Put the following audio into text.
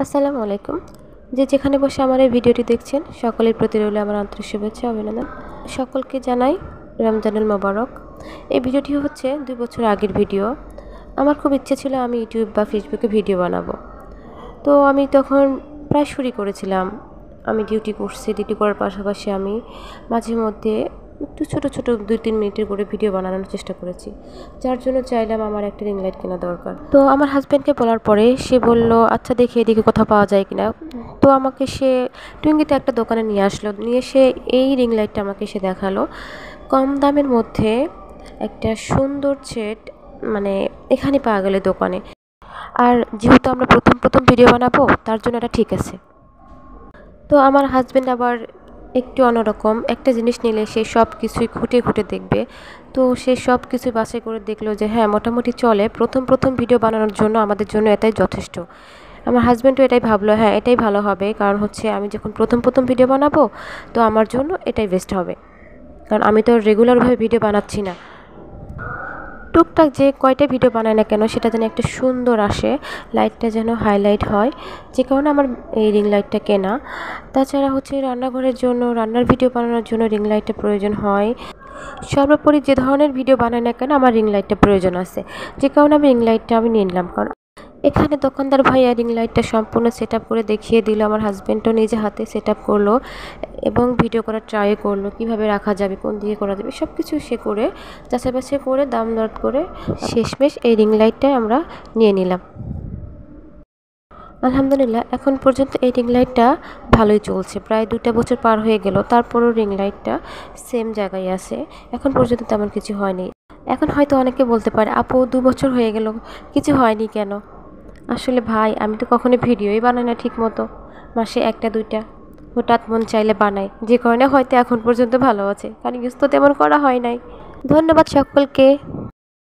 আসসালামু আলাইকুম। যে যেখানে বসে আমার এই ভিডিওটি দেখছেন সকলের প্রতি রইল আমার আন্তরিক শুভেচ্ছা অভিনন্দন। সকলকে জানাই রমজানুল মোবারক। এই ভিডিওটি হচ্ছে ২ বছর আগের ভিডিও। আমার খুব ইচ্ছে ছিল আমি ইউটিউব বা ফেসবুকে ভিডিও বানাবো। তো আমি তখন প্রায় শুরু করেছিলাম। আমি ডিউটি করছি, ডিউটি করার পাশাপাশি আমি মাঝে মধ্যে একটু ছোটো ছোটো ২-৩ মিনিটের করে ভিডিও বানানোর চেষ্টা করেছি, যার জন্য চাইলাম আমার একটা রিং লাইট কেনা দরকার। তো আমার হাজব্যান্ডকে বলার পরে সে বলল আচ্ছা দেখি এদিকে কোথাও পাওয়া যায় কিনা। তো আমাকে সে টুঙ্গিতে একটা দোকানে নিয়ে আসলো, নিয়ে সে এই রিং লাইটটা আমাকে সে দেখালো কম দামের মধ্যে। একটা সুন্দর সেট মানে এখানে পাওয়া গেলে দোকানে। আর যেহেতু আমরা প্রথম ভিডিও বানাবো তার জন্য এটা ঠিক আছে। তো আমার হাজব্যান্ড আবার একটু অন্যরকম, একটা জিনিস নিলে সে সব কিছুই খুঁটে খুঁটে দেখবে। তো সে সব কিছু বাছাই করে দেখলো যে হ্যাঁ মোটামুটি চলে, প্রথম ভিডিও বানানোর জন্য আমাদের জন্য এটাই যথেষ্ট। আমার হাজব্যান্ডও এটাই ভাবলো, হ্যাঁ এটাই ভালো হবে, কারণ হচ্ছে আমি যখন প্রথম ভিডিও বানাবো তো আমার জন্য এটাই বেস্ট হবে, কারণ আমি তো রেগুলারভাবে ভিডিও বানাচ্ছি না। টুকটাক যে কয়টা ভিডিও বানায় না কেন সেটা যেন একটা সুন্দর আসে, লাইটটা যেন হাইলাইট হয়, যে কারণে আমার এই রিং লাইটটা কেনা। তাছাড়া হচ্ছে রান্নাঘরের জন্য, রান্নার ভিডিও বানানোর জন্য রিং লাইটের প্রয়োজন হয়। সর্বোপরি যে ধরনের ভিডিও বানায় না কেন আমার রিং লাইটটা প্রয়োজন আছে, যে কারণে আমি রিং লাইটটা আমি নিয়ে নিলাম। কারণ এখানে দোকানদার ভাইয়া রিং লাইটটা সম্পূর্ণ সেট আপ করে দেখিয়ে দিল, আমার হাজব্যান্ডও নিজে হাতে সেট আপ করলো এবং ভিডিও করার ট্রাই করলো কীভাবে রাখা যাবে, কোন দিকে করা যাবে, সব কিছু সে করে যাচাই বাছাই করে দাম দর করে শেষমেশ এই রিং লাইটটাই আমরা নিয়ে নিলাম। আলহামদুলিল্লাহ এখন পর্যন্ত এই রিং লাইটটা ভালোই চলছে, প্রায় 2টা বছর পার হয়ে গেল, তারপরও রিং লাইটটা সেম জায়গায় আছে, এখন পর্যন্ত তেমন কিছু হয়নি। এখন হয়তো অনেকে বলতে পারে আপু 2 বছর হয়ে গেল কিছু হয়নি কেন? আসলে ভাই আমি তো কখনো ভিডিওই বানাই না ঠিক মতো, মাসে 1টা 2টা হঠাৎ মন চাইলে বানাই, যে কারণে হয়তো এখন পর্যন্ত ভালো আছে, কারণ ইউজ তো তেমন করা হয় নাই। ধন্যবাদ সকলকে।